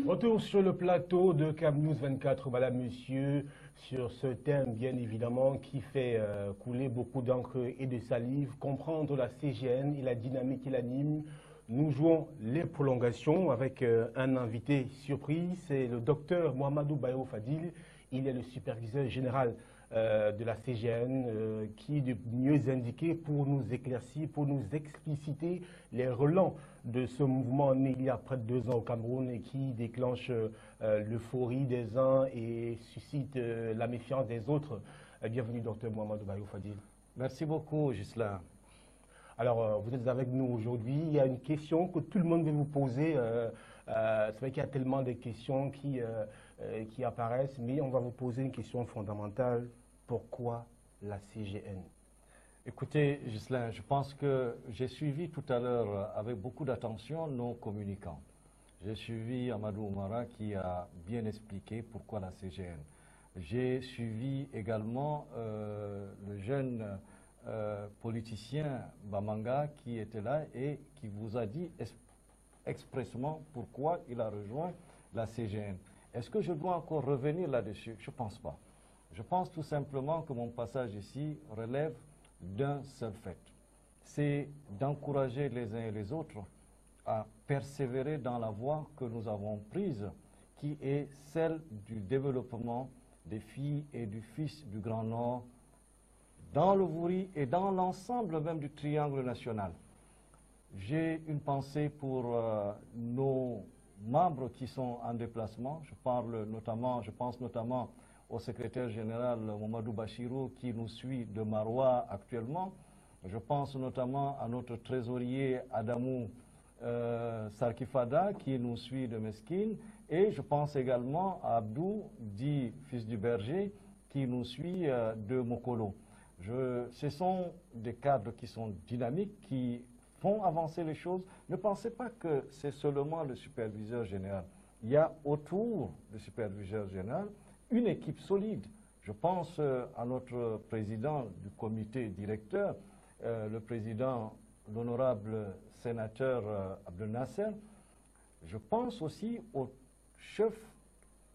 Retour sur le plateau de CAMnews 24, madame, monsieur, sur ce thème bien évidemment qui fait couler beaucoup d'encre et de salive, comprendre la CGN et la dynamique qui l'anime. Nous jouons les prolongations avec un invité surprise, c'est le docteur Mohamedou Bayo Fadil. Il est le superviseur général de la CGN qui est de mieux indiqué pour nous éclaircir, pour nous expliciter les relents de ce mouvement né il y a près de 2 ans au Cameroun et qui déclenche l'euphorie des uns et suscite la méfiance des autres. Bienvenue, docteur Mohamedou Bayo Fadil. Merci beaucoup, Gislain. Alors, vous êtes avec nous aujourd'hui. Il y a une question que tout le monde veut vous poser. C'est vrai qu'il y a tellement de questions qui apparaissent, mais on va vous poser une question fondamentale. Pourquoi la CGN? Écoutez, Gislain, je pense que j'ai suivi tout à l'heure avec beaucoup d'attention nos communicants. J'ai suivi Amadou Oumara qui a bien expliqué pourquoi la CGN. J'ai suivi également le jeune politicien Bamanga qui était là et qui vous a dit expressément pourquoi il a rejoint la CGN. Est-ce que je dois encore revenir là-dessus? Je ne pense pas. Je pense tout simplement que mon passage ici relève d'un seul fait. C'est d'encourager les uns et les autres à persévérer dans la voie que nous avons prise, qui est celle du développement des filles et du fils du Grand Nord, dans le Vouri et dans l'ensemble même du triangle national. J'ai une pensée pour nos membres qui sont en déplacement. Je pense notamment au secrétaire général Mamadou Bachirou qui nous suit de Maroua actuellement. Je pense notamment à notre trésorier Adamou Sarkifada qui nous suit de Meskine. Et je pense également à Abdou, dit fils du berger, qui nous suit de Mokolo. Ce sont des cadres qui sont dynamiques, qui font avancer les choses. Ne pensez pas que c'est seulement le superviseur général. Il y a autour du superviseur général une équipe solide. Je pense à notre président du comité directeur, le président, l'honorable sénateur Abdel Nasser. Je pense aussi au chef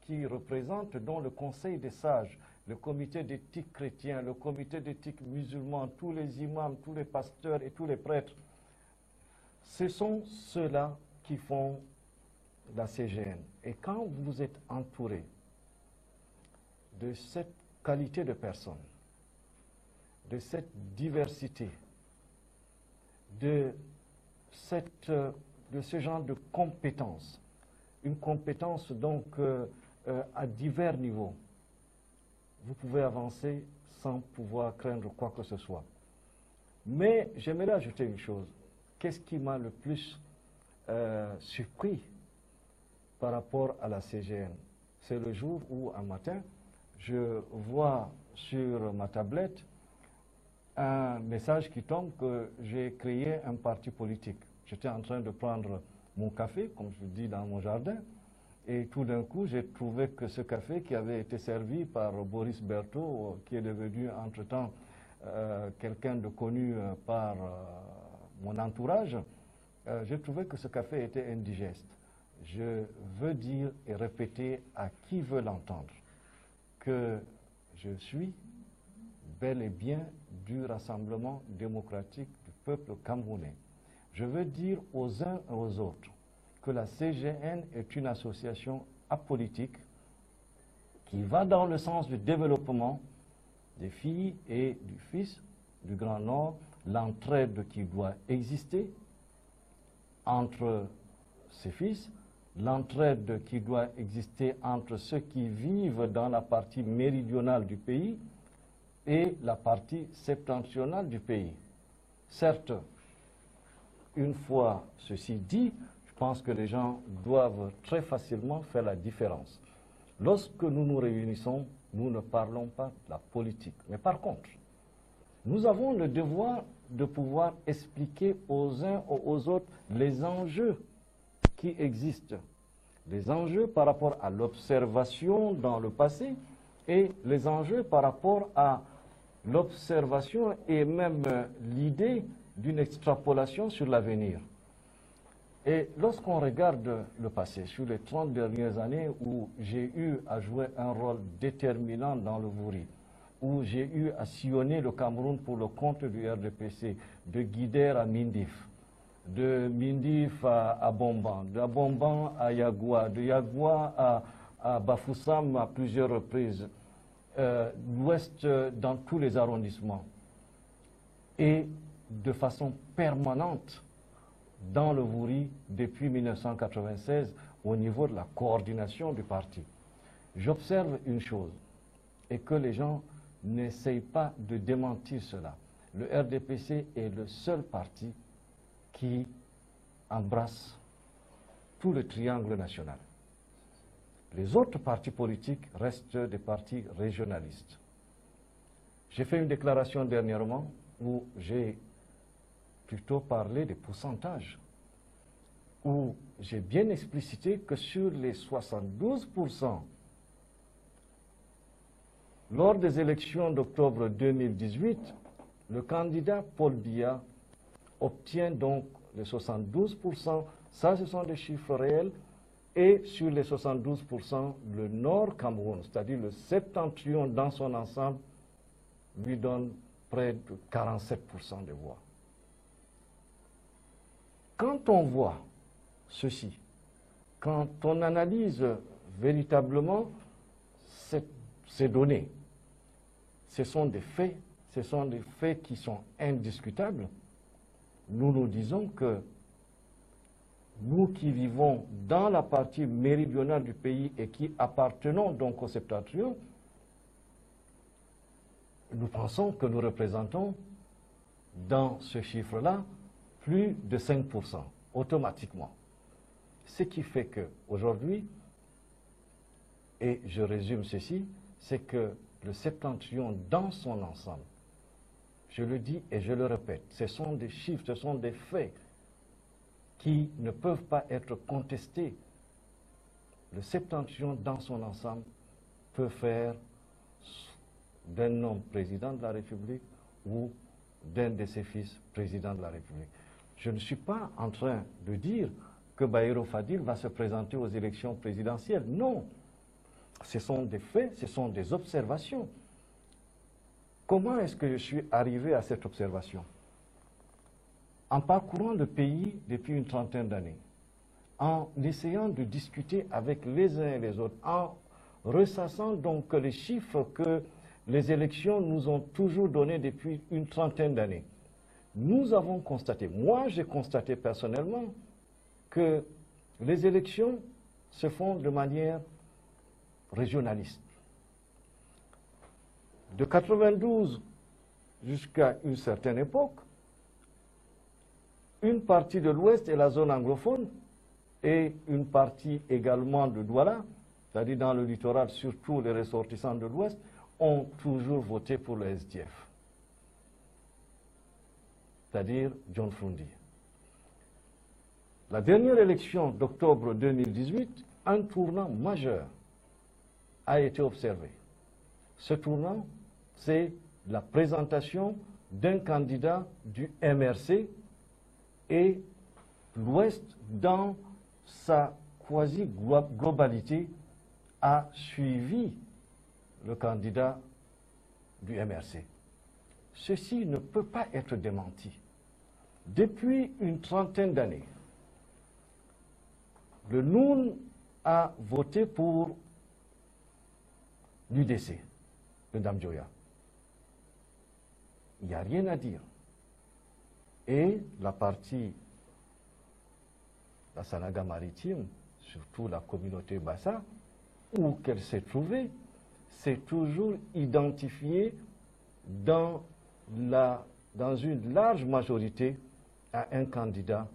qui représente dans le Conseil des sages, le comité d'éthique chrétien, le comité d'éthique musulman, tous les imams, tous les pasteurs et tous les prêtres. Ce sont ceux-là qui font la CGN. Et quand vous êtes entouré de cette qualité de personnes, de cette diversité, de ce genre de compétences, une compétence donc à divers niveaux, vous pouvez avancer sans pouvoir craindre quoi que ce soit. Mais j'aimerais ajouter une chose. Qu'est-ce qui m'a le plus surpris par rapport à la CGN? C'est le jour où, un matin, je vois sur ma tablette un message qui tombe que j'ai créé un parti politique. J'étais en train de prendre mon café, comme je dis dans mon jardin, et tout d'un coup, j'ai trouvé que ce café qui avait été servi par Boris Berthaud, qui est devenu entre-temps quelqu'un de connu par mon entourage, j'ai trouvé que ce café était indigeste. Je veux dire et répéter à qui veut l'entendre que je suis bel et bien du Rassemblement démocratique du peuple camerounais. Je veux dire aux uns et aux autres que la CGN est une association apolitique qui va dans le sens du développement des filles et du fils du Grand Nord, l'entraide qui doit exister entre ces fils, l'entraide qui doit exister entre ceux qui vivent dans la partie méridionale du pays et la partie septentrionale du pays. Certes, une fois ceci dit, je pense que les gens doivent très facilement faire la différence. Lorsque nous nous réunissons, nous ne parlons pas de la politique. Mais par contre, nous avons le devoir de pouvoir expliquer aux uns et aux autres les enjeux qui existent. Les enjeux par rapport à l'observation dans le passé et les enjeux par rapport à l'observation et même l'idée d'une extrapolation sur l'avenir. Et lorsqu'on regarde le passé, sur les 30 dernières années où j'ai eu à jouer un rôle déterminant dans le Vouri, où j'ai eu à sillonner le Cameroun pour le compte du RDPC, de Guider à Mindif, de Mindif à Bomban, de Bomban à Yagoua, de Yagoua à Bafoussam à plusieurs reprises, l'Ouest dans tous les arrondissements, et de façon permanente dans le Vouri depuis 1996 au niveau de la coordination du parti. J'observe une chose, et que les gens n'essayent pas de démentir cela. Le RDPC est le seul parti qui embrasse tout le triangle national. Les autres partis politiques restent des partis régionalistes. J'ai fait une déclaration dernièrement où j'ai plutôt parlé des pourcentages, où j'ai bien explicité que sur les 72%, lors des élections d'octobre 2018, le candidat Paul Biya obtient donc les 72%, ça ce sont des chiffres réels, et sur les 72%, le Nord Cameroun, c'est-à-dire le septentrion dans son ensemble, lui donne près de 47% des voix. Quand on voit ceci, quand on analyse véritablement ces données, ce sont des faits qui sont indiscutables. Nous nous disons que nous qui vivons dans la partie méridionale du pays et qui appartenons donc au septentrion, nous pensons que nous représentons dans ce chiffre-là plus de 5% automatiquement. Ce qui fait qu'aujourd'hui, et je résume ceci, c'est que le septentrion dans son ensemble, je le dis et je le répète, ce sont des chiffres, ce sont des faits qui ne peuvent pas être contestés. Le septentrion dans son ensemble peut faire d'un homme président de la République ou d'un de ses fils président de la République. Je ne suis pas en train de dire que Baïro Fadil va se présenter aux élections présidentielles. Non, ce sont des faits, ce sont des observations. Comment est-ce que je suis arrivé à cette observation? En parcourant le pays depuis une trentaine d'années, en essayant de discuter avec les uns et les autres, en ressassant donc les chiffres que les élections nous ont toujours donnés depuis une trentaine d'années, nous avons constaté, moi j'ai constaté personnellement, que les élections se font de manière régionaliste. De 92 jusqu'à une certaine époque, une partie de l'Ouest est la zone anglophone et une partie également de Douala, c'est-à-dire dans le littoral, surtout les ressortissants de l'Ouest, ont toujours voté pour le SDF, c'est-à-dire John Frundi. La dernière élection d'octobre 2018, un tournant majeur a été observé. Ce tournant, c'est la présentation d'un candidat du MRC et l'Ouest, dans sa quasi-globalité, a suivi le candidat du MRC. Ceci ne peut pas être démenti. Depuis une trentaine d'années, le NUN a voté pour l'UDC, de Damjoya. Il n'y a rien à dire. Et la partie, la Sanaga maritime, surtout la communauté Bassa, où qu'elle s'est trouvée, s'est toujours identifiée dans une large majorité à un candidat,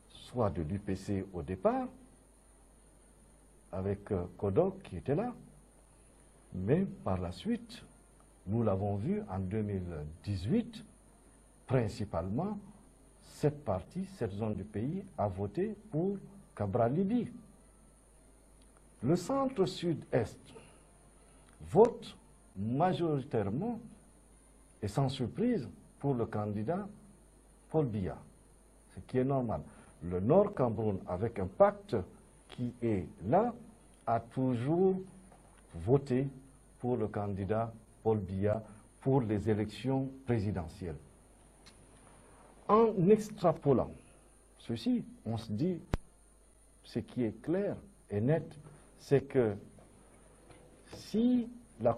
soit de l'UPC au départ, avec Kodok qui était là, mais par la suite, nous l'avons vu en 2018, principalement, cette partie, cette zone du pays a voté pour Cabral Libi. Le centre-sud-est vote majoritairement et sans surprise pour le candidat Paul Biya, ce qui est normal. le Nord Cameroun, avec un pacte qui est là, a toujours voté pour le candidat Paul Biya pour les élections présidentielles. En extrapolant ceci, on se dit, ce qui est clair et net, c'est que si la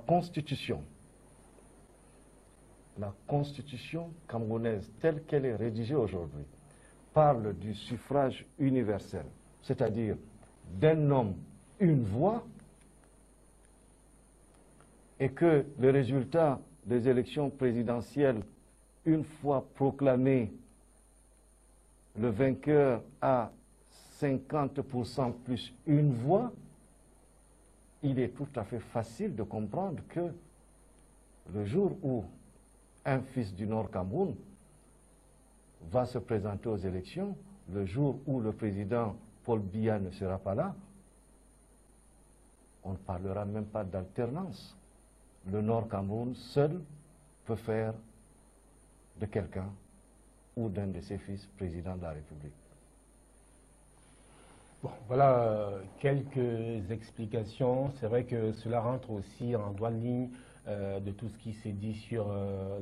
Constitution camerounaise telle qu'elle est rédigée aujourd'hui parle du suffrage universel, c'est-à-dire d'un homme, une voix, et que le résultat des élections présidentielles, une fois proclamé, le vainqueur a 50% plus une voix, il est tout à fait facile de comprendre que le jour où un fils du Nord Cameroun va se présenter aux élections, le jour où le président Paul Biya ne sera pas là, on ne parlera même pas d'alternance. Le Nord Cameroun seul peut faire de quelqu'un ou d'un de ses fils président de la République. Bon, voilà quelques explications. C'est vrai que cela rentre aussi en droite ligne de tout ce qui s'est dit sur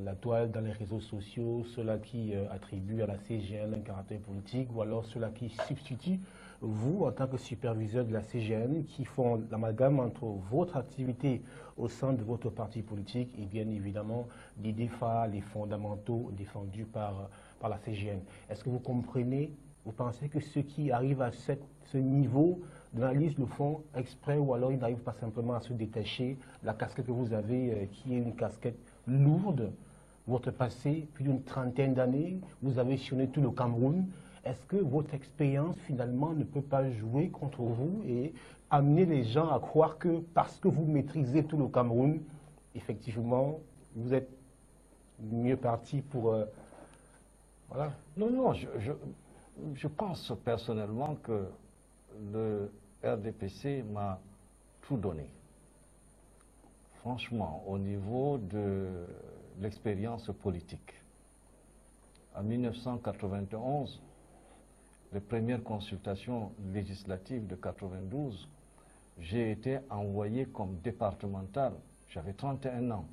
la toile, dans les réseaux sociaux, ceux-là qui attribuent à la CGN un caractère politique, ou alors ceux-là qui substituent, vous, en tant que superviseur de la CGN, qui font l'amalgame entre votre activité au sein de votre parti politique et bien évidemment l'idée phare, les fondamentaux défendus par la CGN. Est-ce que vous comprenez, vous pensez que ceux qui arrivent à ce niveau d'analyse le font exprès, ou alors ils n'arrivent pas simplement à se détacher la casquette que vous avez, qui est une casquette lourde, votre passé, plus d'une trentaine d'années, vous avez sillonné tout le Cameroun. Est-ce que votre expérience finalement ne peut pas jouer contre vous et amener les gens à croire que parce que vous maîtrisez tout le Cameroun, effectivement, vous êtes mieux parti pour... voilà. Non, je pense personnellement que le RDPC m'a tout donné. Franchement, au niveau de l'expérience politique. En 1991, les premières consultations législatives de 92, j'ai été envoyé comme départemental, j'avais 31 ans,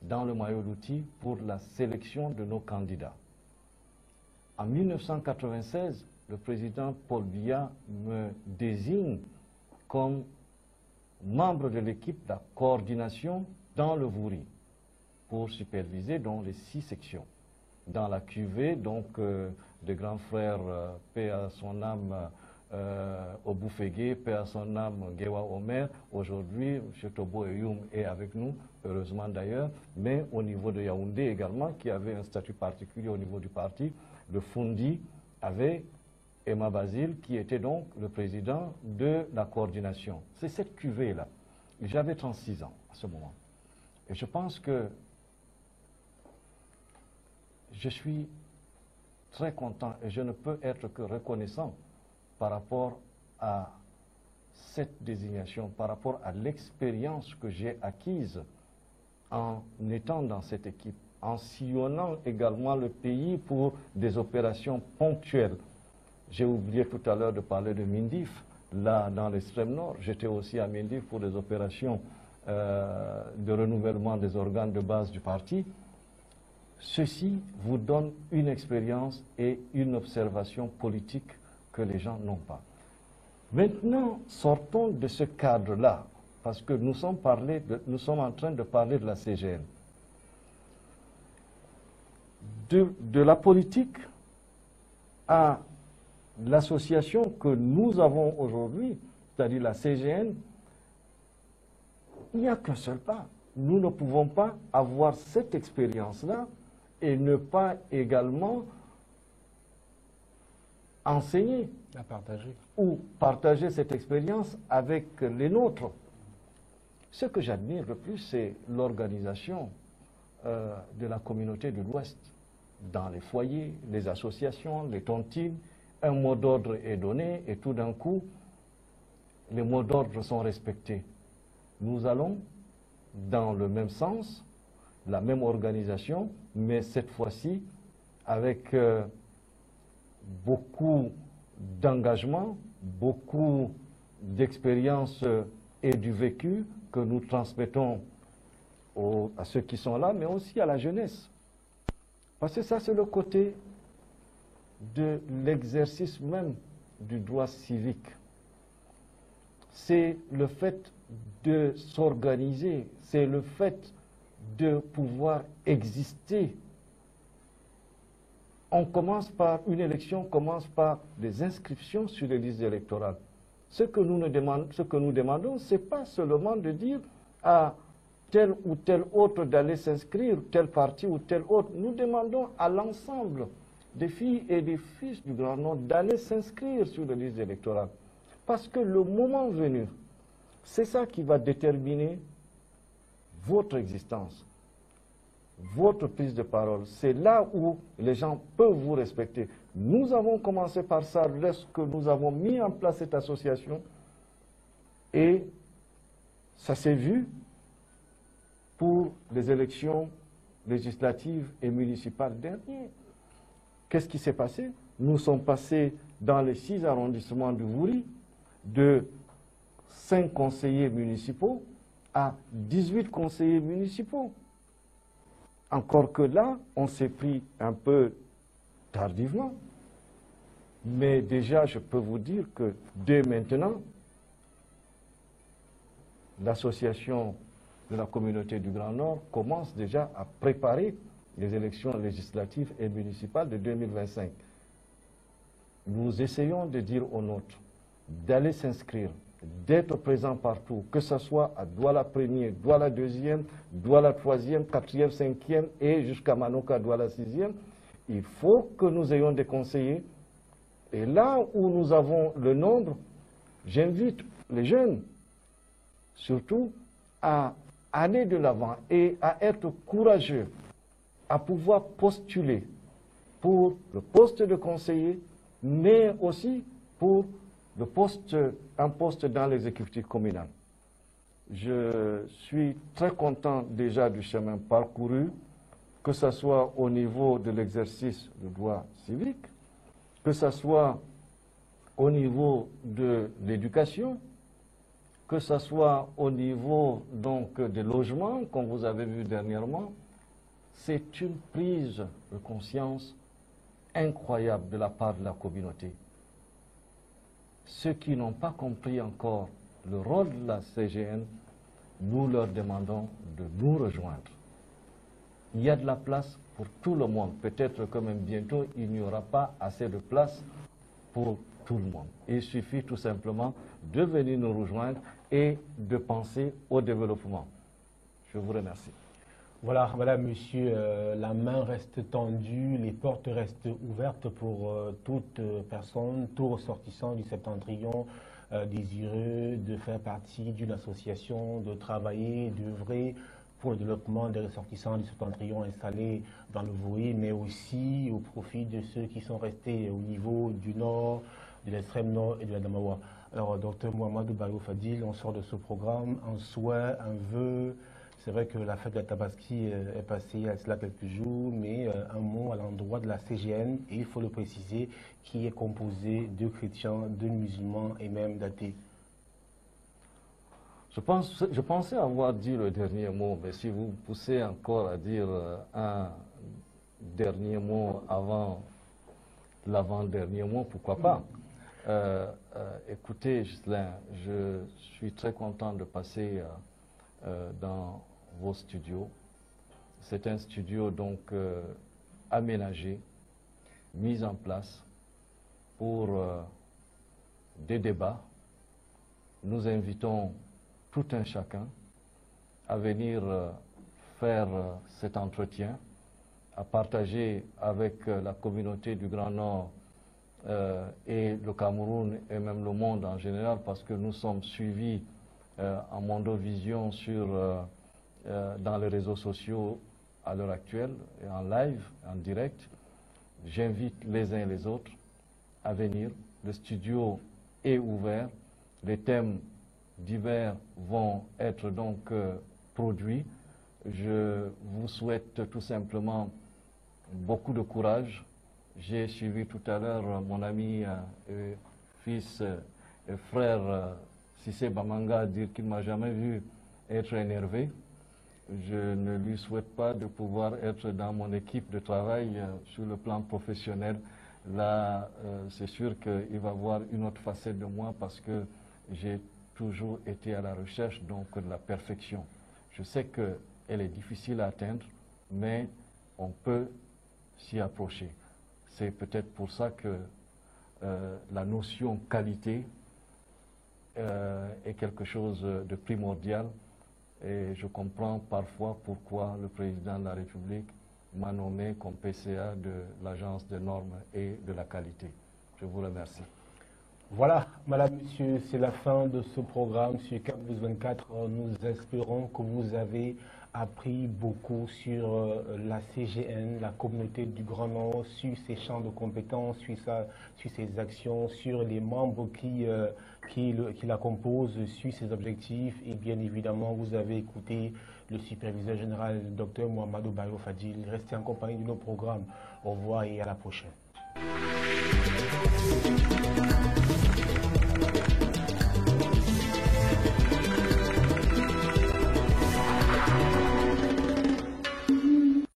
dans le Mayoluti pour la sélection de nos candidats. En 1996, le président Paul Biya me désigne comme membre de l'équipe de la coordination dans le Vouri pour superviser donc les 6 sections. Dans la QV, donc de grands frères, paix à son âme, Oboufégué, paix à son âme, Gewa Omer. Aujourd'hui, M. Tobo Eyoum est avec nous, heureusement d'ailleurs, mais au niveau de Yaoundé également, qui avait un statut particulier au niveau du parti, le Fundi avait Emma Basile, qui était donc le président de la coordination. C'est cette QV-là. J'avais 36 ans à ce moment. Et je pense que je suis très content et je ne peux être que reconnaissant par rapport à cette désignation, par rapport à l'expérience que j'ai acquise en étant dans cette équipe, en sillonnant également le pays pour des opérations ponctuelles. J'ai oublié tout à l'heure de parler de Mindif, là dans l'extrême nord. J'étais aussi à Mindif pour des opérations de renouvellement des organes de base du parti. Ceci vous donne une expérience et une observation politique que les gens n'ont pas. Maintenant, sortons de ce cadre-là, parce que nous sommes en train de parler de la CGN. De la politique à l'association que nous avons aujourd'hui, c'est-à-dire la CGN, il n'y a qu'un seul pas. Nous ne pouvons pas avoir cette expérience-là et ne pas également enseigner ou partager cette expérience avec les nôtres. Ce que j'admire le plus, c'est l'organisation de la communauté de l'Ouest dans les foyers, les associations, les tontines. Un mot d'ordre est donné et tout d'un coup, les mots d'ordre sont respectés. Nous allons dans le même sens, la même organisation, mais cette fois-ci avec beaucoup d'engagement, beaucoup d'expérience et du vécu que nous transmettons à ceux qui sont là, mais aussi à la jeunesse. Parce que ça, c'est le côté de l'exercice même du droit civique. C'est le fait de s'organiser, c'est le fait de pouvoir exister. Une élection commence par des inscriptions sur les listes électorales. Ce que nous demandons, ce n'est pas seulement de dire à tel ou tel autre d'aller s'inscrire, tel parti ou tel autre. Nous demandons à l'ensemble des filles et des fils du Grand Nord d'aller s'inscrire sur les listes électorales. Parce que le moment venu, c'est ça qui va déterminer votre existence, votre prise de parole. C'est là où les gens peuvent vous respecter. Nous avons commencé par ça lorsque nous avons mis en place cette association et ça s'est vu pour les élections législatives et municipales dernières. Qu'est-ce qui s'est passé? Nous sommes passés dans les 6 arrondissements du Wouri de 5 conseillers municipaux à 18 conseillers municipaux. Encore que là, on s'est pris un peu tardivement. Mais déjà, je peux vous dire que dès maintenant, l'association de la communauté du Grand Nord commence déjà à préparer les élections législatives et municipales de 2025. Nous essayons de dire aux nôtres d'aller s'inscrire, d'être présents partout, que ce soit à Douala 1er, Douala 2e, Douala 3e, 4e, 5e et jusqu'à Manoka, Douala 6e. Il faut que nous ayons des conseillers. Et là où nous avons le nombre, j'invite les jeunes, surtout, à aller de l'avant et à être courageux, à pouvoir postuler pour le poste de conseiller, mais aussi pour un poste dans l'exécutif communal. Je suis très content déjà du chemin parcouru, que ce soit au niveau de l'exercice du droit civique, que ce soit au niveau de l'éducation, que ce soit au niveau donc des logements, comme vous avez vu dernièrement. C'est une prise de conscience incroyable de la part de la communauté. Ceux qui n'ont pas compris encore le rôle de la CGN, nous leur demandons de nous rejoindre. Il y a de la place pour tout le monde. Peut-être que même bientôt, il n'y aura pas assez de place pour tout le monde. Il suffit tout simplement de venir nous rejoindre et de penser au développement. Je vous remercie. Voilà, monsieur, la main reste tendue, les portes restent ouvertes pour toute personne, tout ressortissant du Septentrion désireux de faire partie d'une association, de travailler, d'œuvrer pour le développement des ressortissants du Septentrion installés dans le Wouri, mais aussi au profit de ceux qui sont restés au niveau du nord, de l'extrême nord et de la Damawa. Alors, Dr Mohamedou Bayo Fadil, on sort de ce programme, un souhait, un vœu. C'est vrai que la fête de la Tabaski est passée il y a cela quelques jours, mais un mot à l'endroit de la CGN, et il faut le préciser, qui est composé de chrétiens, de musulmans et même d'athées. Je pensais avoir dit le dernier mot, mais si vous poussez encore à dire un dernier mot avant l'avant-dernier mot, pourquoi pas? Écoutez, Ghislain, je suis très content de passer dans vos studios. C'est un studio donc aménagé, mis en place pour des débats. Nous invitons tout un chacun à venir faire cet entretien, à partager avec la communauté du Grand Nord et le Cameroun et même le monde en général, parce que nous sommes suivis en Mondovision dans les réseaux sociaux à l'heure actuelle, et en live, en direct. J'invite les uns et les autres à venir. Le studio est ouvert. Les thèmes divers vont être donc produits. Je vous souhaite tout simplement beaucoup de courage, J'ai suivi tout à l'heure mon ami et fils et frère Sissé Bamanga dire qu'il ne m'a jamais vu être énervé. Je ne lui souhaite pas de pouvoir être dans mon équipe de travail sur le plan professionnel. Là, c'est sûr qu'il va voir une autre facette de moi parce que j'ai toujours été à la recherche donc de la perfection. Je sais qu'elle est difficile à atteindre, mais on peut s'y approcher. C'est peut-être pour ça que la notion qualité est quelque chose de primordial. Et je comprends parfois pourquoi le président de la République m'a nommé comme PCA de l'Agence des normes et de la qualité. Je vous remercie. Voilà, madame, monsieur, c'est la fin de ce programme sur Cap News 24. Nous espérons que vous avez appris beaucoup sur la CGN, la communauté du Grand Nord, sur ses champs de compétences, sur ses actions, sur les membres qui la composent, sur ses objectifs. Et bien évidemment, vous avez écouté le superviseur général, Dr Mohamedou Bayo Fadil. Restez en compagnie de nos programmes. Au revoir et à la prochaine.